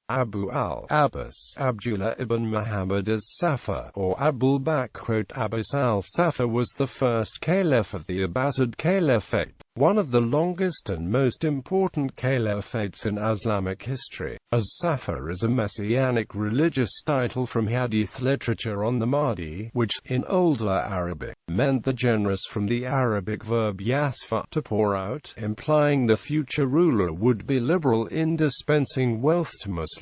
Abu al Abbas Abdu'llāh ibn Muhammad As-Saffah, or Abul Abbas al-Saffaḥ, was the first caliph of the Abbasid caliphate, one of the longest and most important caliphates in Islamic history. As-Saffah is a messianic religious title from hadith literature on the mahdi, which, in older Arabic, meant the generous from the Arabic verb yasfaḥ, to pour out, implying the future ruler would be liberal in dispensing wealth to Muslims.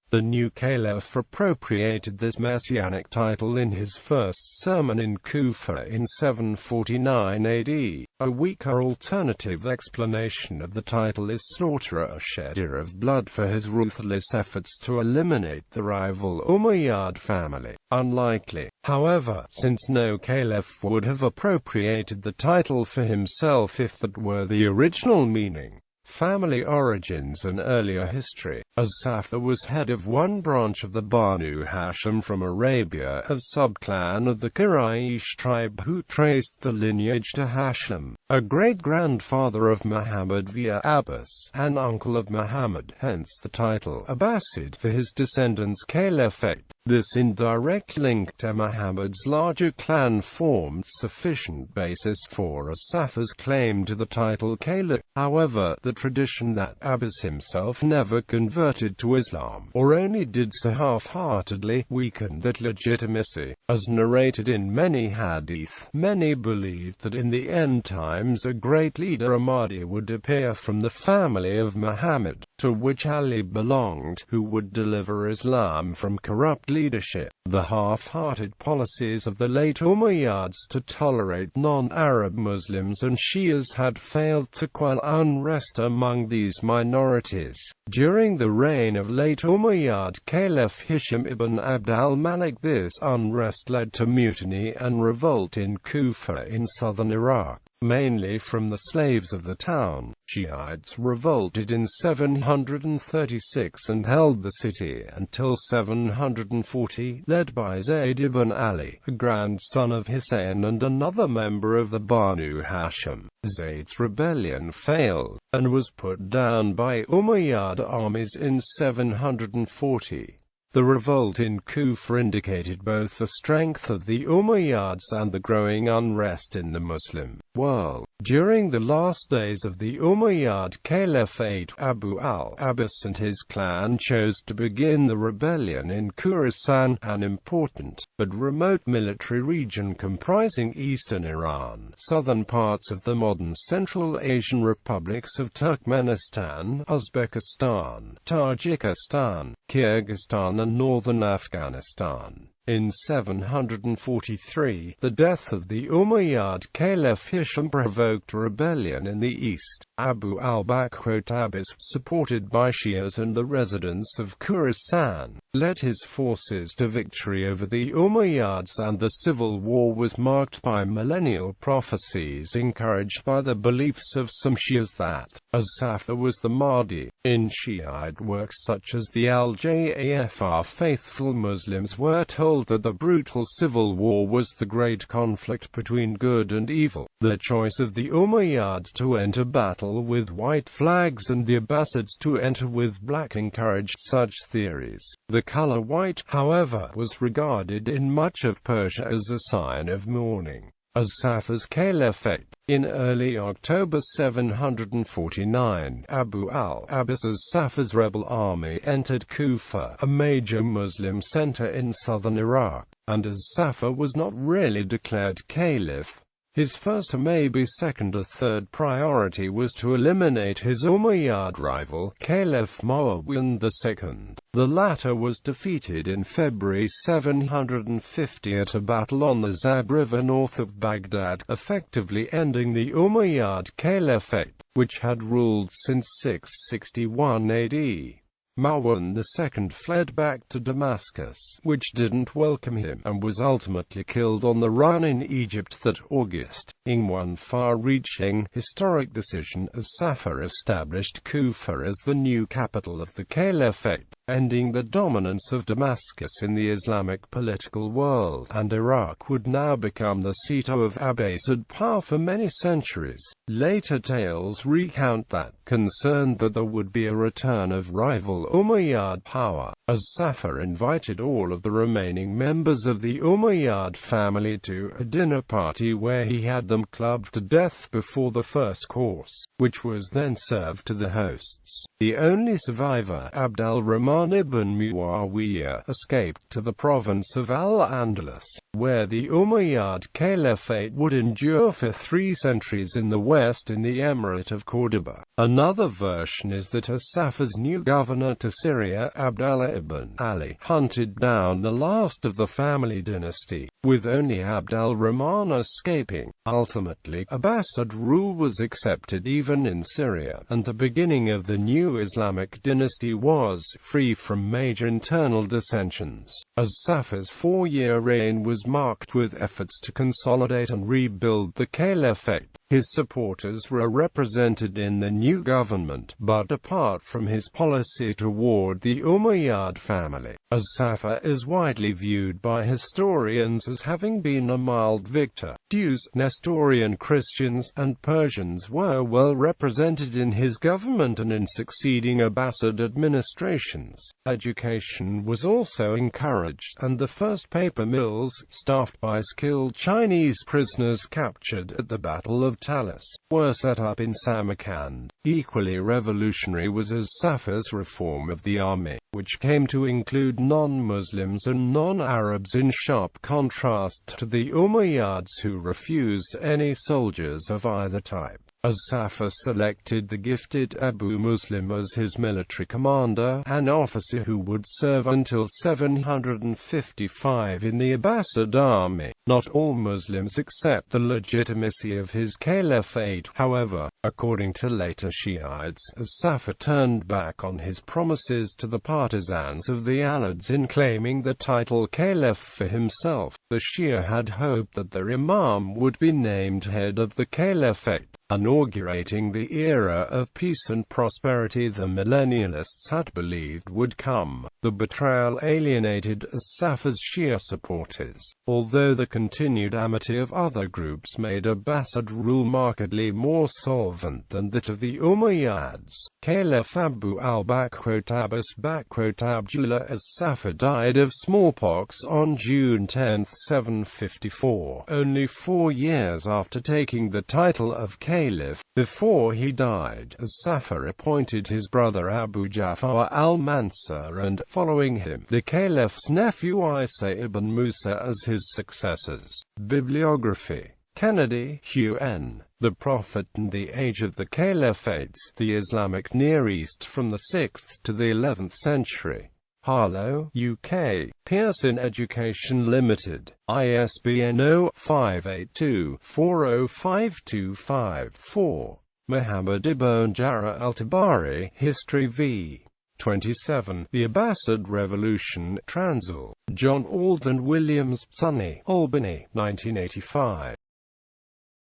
The new caliph appropriated this messianic title in his first sermon in Kufa in 749 AD. A weaker alternative explanation of the title is slaughter, a shedder of blood for his ruthless efforts to eliminate the rival Umayyad family. Unlikely, however, since no caliph would have appropriated the title for himself if that were the original meaning. Family origins and earlier history. As-Saffah was head of one branch of the Banu Hashim from Arabia, a subclan of the Quraysh tribe who traced the lineage to Hashim, a great-grandfather of Muhammad via Abbas, an uncle of Muhammad, hence the title Abbasid for his descendants' caliphate. This indirect link to Muhammad's larger clan formed sufficient basis for As-Saffah's claim to the title caliph. However, the tradition that Abbas himself never converted to Islam, or only did so half-heartedly, weakened that legitimacy. As narrated in many hadith, many believed that in the end times a great leader, a mahdi, would appear from the family of Muhammad, to which Ali belonged, who would deliver Islam from corrupt leadership. The half-hearted policies of the late Umayyads to tolerate non-Arab Muslims and Shias had failed to quell unrest among these minorities. During the reign of late Umayyad Caliph Hisham ibn Abd al-Malik, this unrest led to mutiny and revolt in Kufa in southern Iraq, mainly from the slaves of the town. Shiites revolted in 736 and held the city until 740, led by Zayd ibn Ali, a grandson of Hussein and another member of the Banu Hashim. Zayd's rebellion failed, and was put down by Umayyad armies in 740. The revolt in Kufa indicated both the strength of the Umayyads and the growing unrest in the Muslim world. During the last days of the Umayyad Caliphate, Abu al Abbas and his clan chose to begin the rebellion in Khorasan, an important, but remote military region comprising eastern Iran, southern parts of the modern Central Asian republics of Turkmenistan, Uzbekistan, Tajikistan, Kyrgyzstan and northern Afghanistan. In 743, the death of the Umayyad Caliph Hisham provoked a rebellion in the east. Abu al Abbas, supported by Shias and the residents of Khorasan, led his forces to victory over the Umayyads, and the civil war was marked by millennial prophecies encouraged by the beliefs of some Shias that As-Saffah was the Mahdi. In Shiite works such as the Al-Jafar, faithful Muslims were told that the brutal civil war was the great conflict between good and evil. The choice of the Umayyads to enter battle with white flags and the Abbasids to enter with black encouraged such theories. The color white, however, was regarded in much of Persia as a sign of mourning. As-Saffah's caliphate. In early October 749, Abu al Abbas As-Saffah's rebel army entered Kufa, a major Muslim center in southern Iraq, and As-Saffah was not really declared caliph. His first or maybe second or third priority was to eliminate his Umayyad rival, Caliph Marwan II. The latter was defeated in February 750 at a battle on the Zab River north of Baghdad, effectively ending the Umayyad Caliphate, which had ruled since 661 AD. Marwan II fled back to Damascus, which didn't welcome him, and was ultimately killed on the run in Egypt that August. In one far-reaching, historic decision, As-Saffah established Kufa as the new capital of the caliphate. ending the dominance of Damascus in the Islamic political world, and Iraq would now become the seat of Abbasid power for many centuries. Later tales recount that, concerned that there would be a return of rival Umayyad power, As-Saffah invited all of the remaining members of the Umayyad family to a dinner party where he had them clubbed to death before the first course, which was then served to the hosts. The only survivor, Abd al-Rahman ibn Muawiyah, escaped to the province of Al-Andalus, where the Umayyad caliphate would endure for 3 centuries in the west in the Emirate of Cordoba. Another version is that As-Saffah's new governor to Syria, Abdullah ibn Ali, hunted down the last of the family dynasty, with only Abd al-Rahman escaping. Ultimately, Abbasid rule was accepted even in Syria, and the beginning of the new Islamic dynasty was free from major internal dissensions. As-Saffah's 4-year reign was marked with efforts to consolidate and rebuild the caliphate. His supporters were represented in the new government, but apart from his policy toward the Umayyad family, As-Saffah is widely viewed by historians as having been a mild victor. Jews, Nestorian Christians, and Persians were well represented in his government and in succeeding Abbasid administrations. Education was also encouraged, and the first paper mills, staffed by skilled Chinese prisoners captured at the Battle of Talis, were set up in Samarkand. Equally revolutionary was As-Saffah's reform of the army, which came to include non-Muslims and non-Arabs in sharp contrast to the Umayyads who refused any soldiers of either type. As-Saffah selected the gifted Abu Muslim as his military commander, an officer who would serve until 755 in the Abbasid army. Not all Muslims accept the legitimacy of his caliphate, however. According to later Shiites, As-Saffah turned back on his promises to the partisans of the Alids in claiming the title caliph for himself. The Shia had hoped that their imam would be named head of the caliphate, inaugurating the era of peace and prosperity the millennialists had believed would come. The betrayal alienated As-Saffah's Shia supporters, although the continued amity of other groups made Abbasid rule markedly more solvent than that of the Umayyads. Caliph Abu al Abbas Abdu'llāh As-Saffah died of smallpox on June 10, 754, only 4 years after taking the title of caliph. Before he died, As-Saffah appointed his brother Abu Ja'far al-Mansur and, following him, the caliph's nephew Isa ibn Musa as his successors. Bibliography. Kennedy, Hugh N. The Prophet and the Age of the Caliphates, the Islamic Near East from the 6th to the 11th century. Harlow, UK. Pearson Education Limited. ISBN 0-582-40525-4. Muhammad ibn Jarrah al-Tabari, History v. 27. The Abbasid Revolution, Transl. John Alden Williams, Sunny, Albany, 1985.